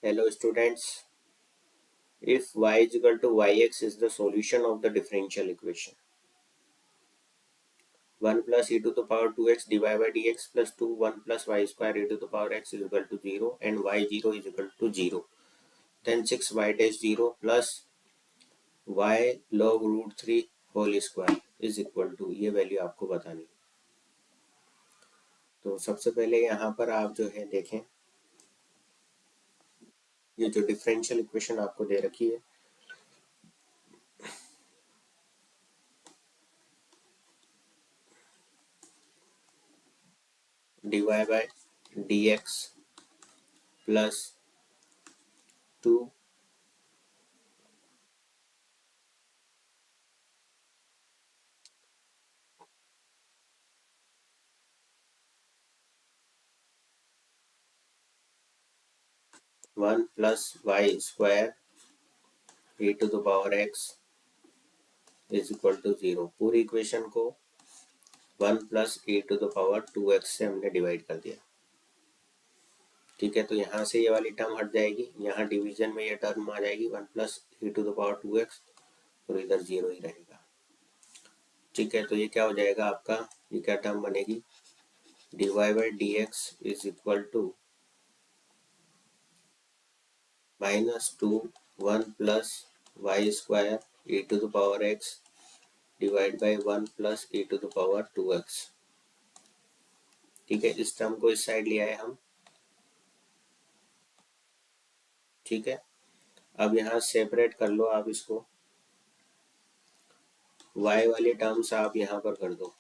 Hello students, if y is equal to yx is the solution of the differential equation 1 plus e to the power 2x dy by dx plus 2 1 plus y square e to the power x is equal to 0 and y0 is equal to 0, then 6y dash 0 plus y log root 3 whole square is equal to, ये value आपको बतानी। तो सबसे पहले यहाँ पर आप जो है देखें, ये जो डिफरेंशियल इक्वेशन आपको दे रखी है dy by dx plus 2 1 plus y square e to the power x is equal to 0। पूरी इक्वेशन को 1 plus e to the power 2x से हमने डिवाइड कर दिया। ठीक है, तो यहाँ से ये वाली टर्म हट जाएगी, यहाँ डिवीजन में ये टर्म आ जाएगी 1 plus e to the power 2x और इधर 0 ही रहेगा। ठीक है, तो ये क्या हो जाएगा आपका, ये क्या टर्म बनेगी, dy by d x is equal to -2 1 plus y square e to the power x divide by 1 plus e to the power 2x। ठीक है, इस टर्म को इस साइड ले आए हम। ठीक है, अब यहाँ सेपरेट कर लो आप इसको, y वाली टर्म्स आप यहाँ पर कर दो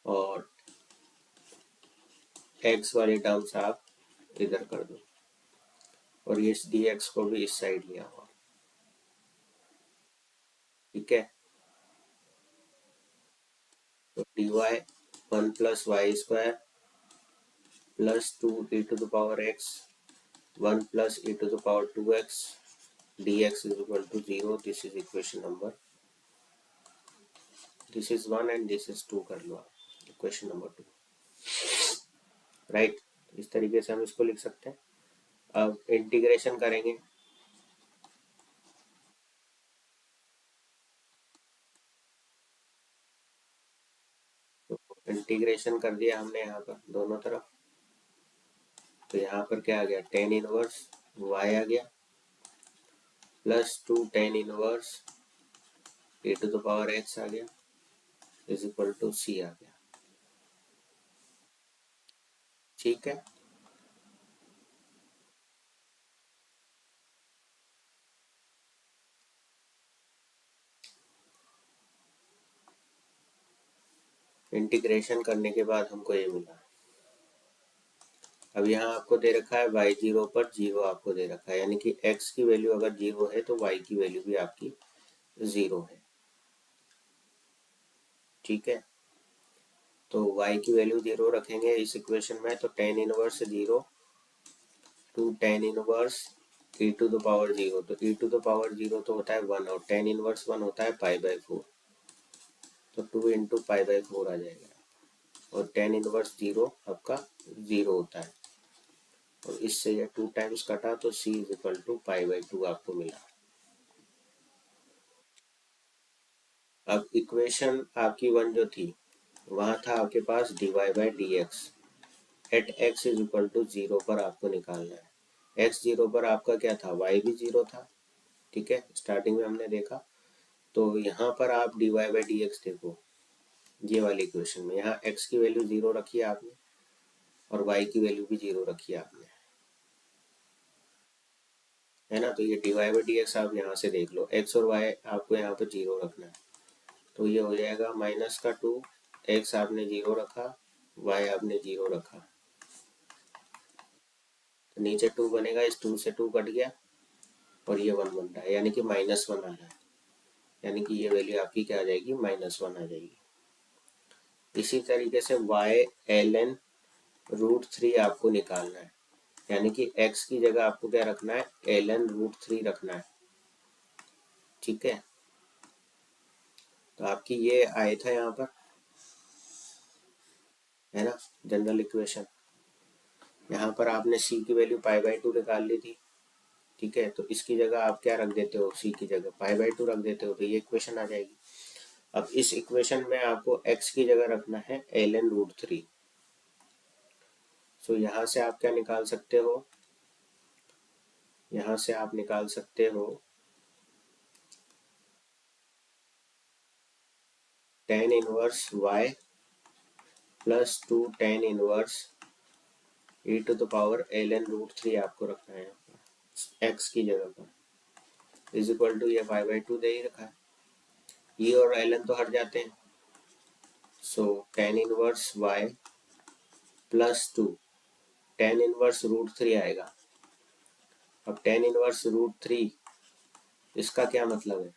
और x वाली टर्म्स आप इधर कर दो और इस dx को भी इस साइड लिया हुआ। ठीक है, तो dy 1 plus y square plus 2 e to the power x 1 plus e to the power 2x dx is equal to 0। This is equation number, this is 1 and this is 2 कर लो आप, इक्वेशन नंबर 2। राइट, इस तरीके से हम इसको लिख सकते हैं। अब इंटीग्रेशन करेंगे, तो इंटीग्रेशन कर दिया हमने यहाँ पर दोनों तरफ, तो यहाँ पर क्या आ गया, टेन इनवर्स y आ गया plus 2 tan inverse e to the power x आ गया इज इक्वल टू c आ गया। ठीक है, इंटीग्रेशन करने के बाद हमको ये मिला। अब यहाँ आपको दे रखा है y0 पर 0 आपको दे रखा है, यानी कि x की वैल्यू अगर 0 है तो y की वैल्यू भी आपकी 0 है। ठीक है, तो y की वैल्यू 0 रखेंगे इस इक्वेशन में, तो tan inverse 0 to tan inverse e to the power 0, तो e टू द पावर 0 तो होता है 1 और टेन इनवर्स 1 होता है पाई बाई 4, तो 2 इंटू पाई बाई 4 आ जाएगा और टेन इनवर्स 0 आपका 0 होता है और इससे ये 2 टाइम्स कटा तो c is equal to pi by 2 आपको मिला। अब इक्वेशन आपकी 1 जो थी वहां था आपके पास dy by d x at x is equal to 0 पर आपको निकालना है। x 0 पर आपका क्या था, y भी 0 था। ठीक है, स्टार्टिंग में हमने देखा, तो यहाँ पर आप dy बाई डी एक्स देखो, ये वाली इक्वेशन में यहाँ x की वैल्यू 0 रखी है आपने और y की वैल्यू भी 0 रखी है आपने, है ना। तो ये dy बाई डी एक्स आप यहाँ से देख लो, x और y आपको यहाँ पर 0 रखना है, तो ये हो जाएगा माइनस का 2, x आपने 0 रखा, y आपने 0 रखा, तो नीचे 2 बनेगा, इस 2 से 2 कट गया और ये 1 बन रहा है, यानी कि -1 आ रहा है, यानी कि ये वैल्यू आपकी क्या आ जाएगी, -1 आ जाएगी। इसी तरीके से y ln √3 आपको निकालना है, यानी कि x की जगह आपको क्या रखना है, ln √3 रखना है। ठीक है, तो आपकी ये आया था यहाँ पर, है ना, जनरल इक्वेशन। यहाँ पर आपने c की वैल्यू π/2 निकाल ली थी, ठीक है, तो इसकी जगह आप क्या रख देते हो, c की जगह π/2 रख देते हो, तो ये इक्वेशन आ जाएगी। अब इस इक्वेशन में आपको x की जगह रखना है ln√3। सो यहाँ से आप क्या निकाल सकते हो, यहाँ से आप निकाल सकते हो tan inverse y plus 2 tan inverse e⁻ ln√3 आपको रखना है x की जगह पर, इज इक्वल टू ये π/2 दे ही रखा है, e और ln तो हट जाते हैं। सो tan inverse y plus 2 tan inverse √3 आएगा। अब tan इनवर्स √3 इसका क्या मतलब है,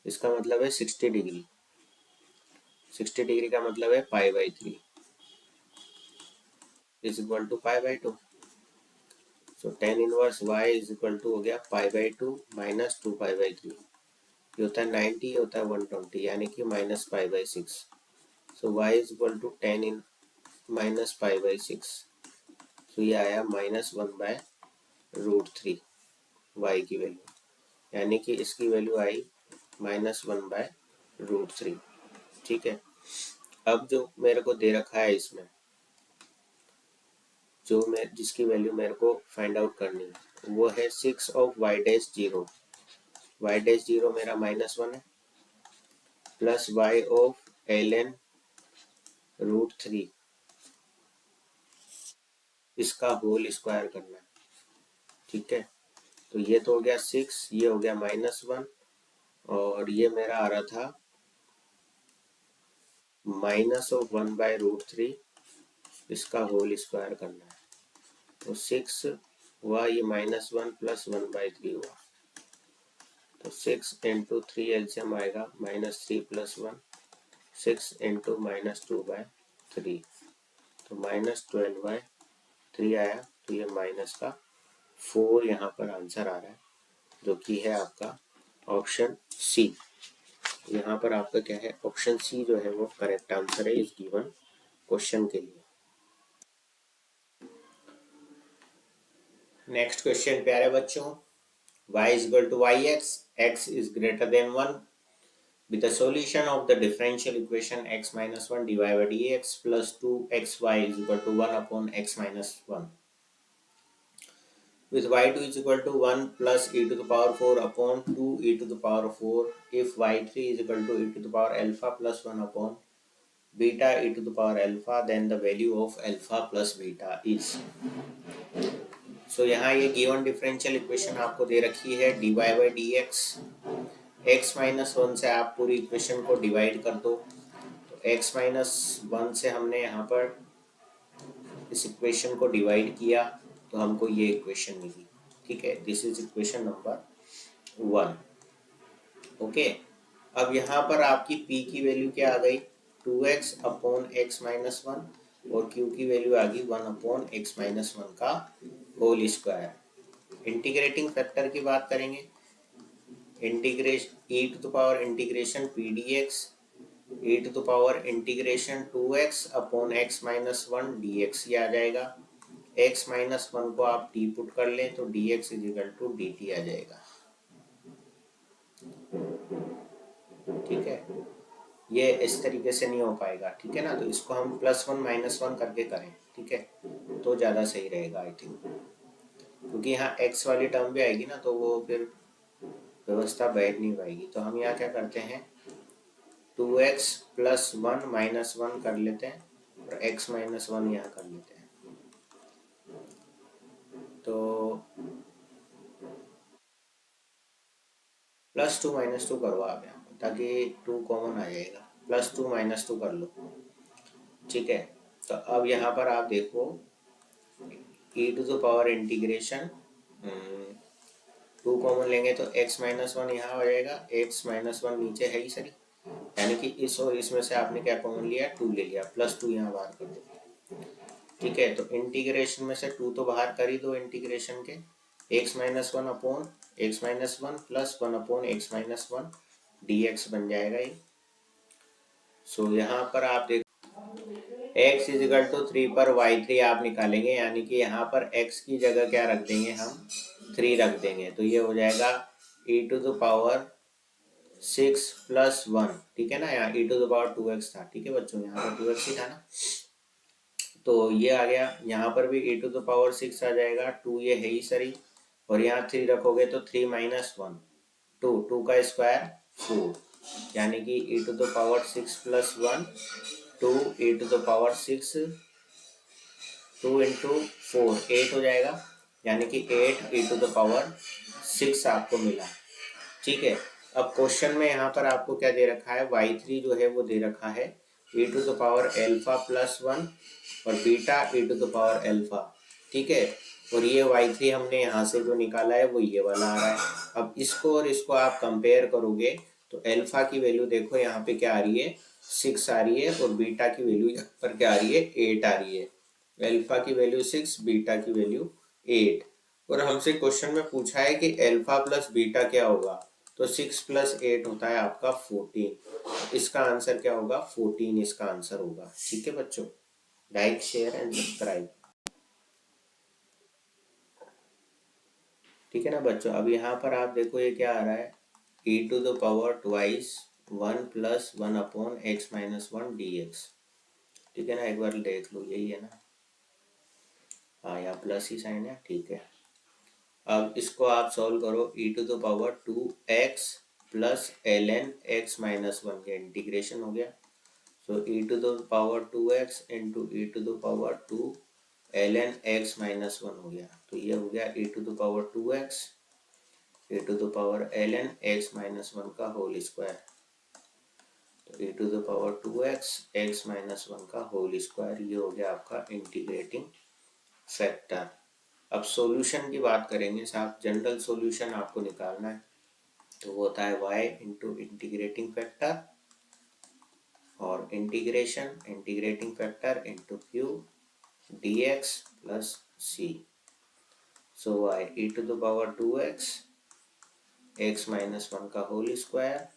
इसका मतलब है 60 डिग्री। 60 डिग्री का मतलब है π/3 is equal to π/2। So tan inverse y is equal to हो गया π/2 माइनस 2π/3, ये होता है 90, ये होता है 120, यानी कि -π/6। So y is equal to tan इन माइनस π/6, तो ये आया -1/√3 y की वैल्यू, यानी कि इसकी वैल्यू आई -1/√3। ठीक है, अब जो मेरे को दे रखा है इसमें, जो मैं जिसकी वैल्यू मेरे को फाइंड आउट करनी है वो है 6 ऑफ y'0। y'0 मेरा -1 है, प्लस y ऑफ ln√3 इसका होल स्क्वायर करना है। ठीक है, तो ये तो हो गया 6, ये हो गया -1, और ये मेरा आ रहा था -1/√3 इसका होल स्क्वायर करना है। तो 6 हुआ, ये -1 प्लस 1/3 हुआ, तो 6 इंटू 3 एलसीएम आएगा -3 प्लस 1, 6 इंटू -2/3, तो -12/3 आया, तो ये माइनस का 4 यहाँ पर आंसर आ रहा है, जो कि है आपका ऑप्शन सी। यहाँ पर आपका क्या है, ऑप्शन सी जो है वो करेक्ट आंसर है इस गिवन क्वेश्चन के लिए। नेक्स्ट क्वेश्चन प्यारे बच्चों, y is equal to yx, x is greater than 1 with the solution of the differential equation x minus 1 dy by dx plus 2xy is equal to 1 upon x minus 1 with y2 is equal to 1 plus e to the power 4 upon 2 e to the power 4 if y3 is equal to e to the power alpha plus 1 upon beta e to the power alpha, then the value of alpha plus beta is। सो यहाँ ये given differential equation आपको दे रखी है dy by d x, x minus 1 से आप पूरी equation को divide कर दो, तो x माइनस 1 से हमने यहाँ पर इस इक्वेशन को डिवाइड किया तो हमको ये इक्वेशन मिली। ठीक है, this is equation number 1। Okay, अब यहाँ पर आपकी p की वैल्यू क्या आ गई, 2x अपॉन x माइनस 1, और q की वैल्यू आ गई 1 अपॉन x माइनस 1 का होल स्क्वायर। इंटीग्रेटिंग फैक्टर की बात करेंगे, integration e to the power integration p dx e to the power integration 2x upon x minus 1 dx, ये आ जाएगा। x minus 1 को आप t पुट कर लें तो dx is equal to dt आ जाएगा। ठीक है, ये इस तरीके से नहीं हो पाएगा, ठीक है ना, तो इसको हम +1 -1 करके करें, ठीक है, तो ज़्यादा सही रहेगा आई थिंक, क्योंकि यहाँ x वाली टर्म भी आएगी ना तो वो फिर व्यवस्था बैठ नहीं पाएगी। तो हम यहाँ क्या करते हैं, 2x + 1 - 1 कर लेते हैं और x - 1 यहाँ कर लेते हैं, तो +2 - 2 करो आप यहाँ पर, ताकि 2 कॉमन आ जाएगा, +2 - 2 कर लो। ठीक है, तो अब यहाँ पर आप देखो e to the power integration 2 common लेंगे तो x - 1 यहाँ हो जाएगा, x - 1 नीचे है ही सही, यानी कि इस और इसमें से आपने क्या कॉमन लिया, 2 ले लिया, +2 यहाँ बाहर कर दो। ठीक है, तो इंटीग्रेशन में से 2 तो बाहर कर ही दो इंटीग्रेशन के, x - 1 upon x - 1 plus 1 upon x - 1 dx बन जाएगा ये। सो यहाँ पर आप देखो x इजिकल टू 3 पर y3 आप निकालेंगे, यानी कि यहाँ पर x की जगह क्या रख देंगे हम, 3 रख देंगे। तो ये हो जाएगा e⁻6+1, ठीक है ना। यहाँ e⁻2x था, ठीक है बच्चों, यहाँ पर 2x ही था ना। तो ये आ गया, यहाँ पर भी e⁻6 आ जाएगा, 2 ये है ही सही, और यहाँ 3 रखोगे तो 3 - 1 2, 2 का स्क्वायर 4, यानी कि e⁻6+1 2 e⁻6 2 × 4 8 हो जाएगा, यानी कि 8 e⁻6 आपको मिला, ठीक है। अब क्वेश्चन में यहाँ पर आपको क्या दे रखा है, y3 जो है वो दे रखा है e⁻α+1 और बीटा e⁻α, ठीक है। और ये y3 हमने यहाँ से जो निकाला है वो ये वाला आ रहा है। अब इसको और इसको आप कंपेयर करोगे तो अल्फा की वैल्यू देखो यहाँ पे क्या आ रही है, 6 आ रही है, और बीटा की वैल्यू यहाँ पर क्या आ रही है, 8 आ रही है। अल्फा की वैल्यू 6, बीटा की वैल्यू 8, और हमसे क्वेश्चन में पूछा है कि अल्फा प्लस बीटा क्या होगा, तो 6 + 8 होता है आपका 14। इसका आंसर क्या होगा, 14 इसका आंसर होगा, ठीक है बच्चों। लाइक, शेयर एंड सब्सक्राइब, ठीक है ना बच्चों। अब यहाँ पर आप देखो ये क्या आ रहा है, e⁻2 1 + 1/x-1 dx, ठीक है ना। एक बार देख लो, यही है ना, हाँ यहाँ प्लस ही साइन है, ठीक है। अब इसको आप सॉल्व करो, e⁻2x + ln x-1 का इंटीग्रेशन हो गया, सो e⁻2x × e⁻2 ln x-1 हो गया, तो ये हो गया e⁻2x ln x-1 का होल स्क्वायर, तो e⁻2x x-1 का होल स्क्वायर, ये हो गया आपका इंटीग्रेटिंग फैक्टर। अब सॉल्यूशन की बात करेंगे साहब, जनरल सॉल्यूशन आपको निकालना है, तो वो होता है y × इंटीग्रेटिंग फैक्टर और integrating factor × q dx + c, सो y e⁻2x x-1 का होल स्क्वायर,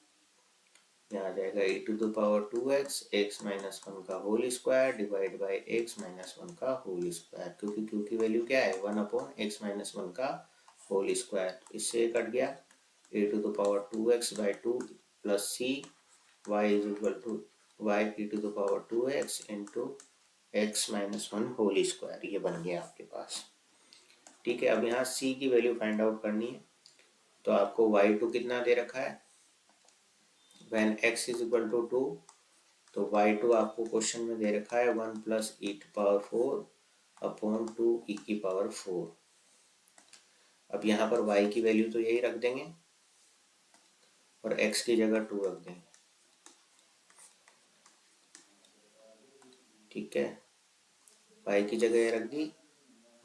यहाँ आ जाएगा e⁻2x x-1 का whole square divide by x-1 का होल स्क्वायर, क्योंकि q की वैल्यू क्या है, 1/x-1 का होल स्क्वायर, इससे कट गया e⁻2x/2 + c y e⁻2x × x-1 whole square, ये बन गया आपके पास, ठीक है। अब यहाँ c की वैल्यू फाइंड आउट करनी है, तो आपको y2 कितना दे रखा है, when x = 2, तो y2 आपको क्वेश्चन में दे रखा है 1 + e⁻4/2e⁻4। अब यहाँ पर y की वैल्यू तो यही रख देंगे और x की जगह 2 रख देंगे, ठीक है। y की जगह ये रख दी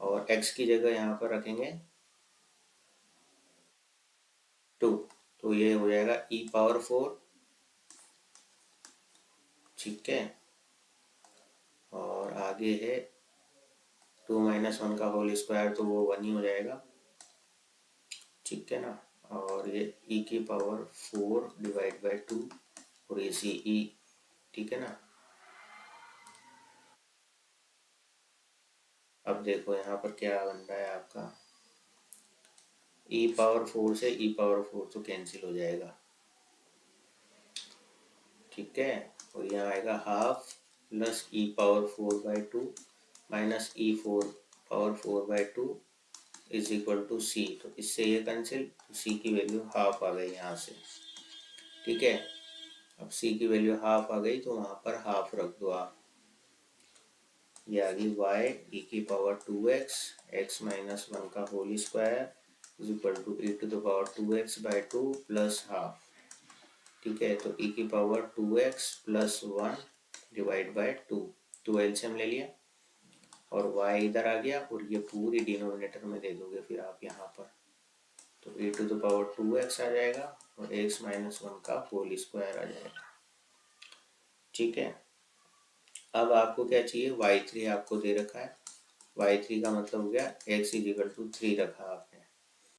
और x की जगह यहाँ पर रखेंगे 2, तो ये हो जाएगा e⁻4, ठीक है। और आगे है 2 - 1 का होल स्क्वायर, तो वो 1 ही हो जाएगा, ठीक है ना। और ये e⁻4 डिवाइड बाय 2 और ये सी ई, ठीक है ना। अब देखो यहाँ पर क्या बन रहा है आपका, e⁻4 से e⁻4 तो कैंसिल हो जाएगा, ठीक है। और यहाँ आएगा half plus e⁻4/2 minus e⁻4/2 is equal to c, तो इससे ये कैंसिल, तो c की वैल्यू हाफ आ गई यहाँ से, ठीक है। अब c की वैल्यू हाफ आ गई तो वहाँ पर हाफ रख दो आप, ये आ गई y e⁻2x x-1 का whole square is equal to e⁻2x/2 plus half, ठीक है। तो e⁻2x + 1 डिवाइड बाय 2, 2 एलसीएम ले लिया और y इधर आ गया, और ये पूरी डिनोमिनेटर में दे दोगे फिर आप यहाँ पर, तो e⁻2x आ जाएगा और x-1 का होल स्क्वायर आ जाएगा, ठीक है। अब आपको क्या चाहिए, y3 आपको दे रखा है, y3 का मतलब हो गया x = 3 रखा आपने,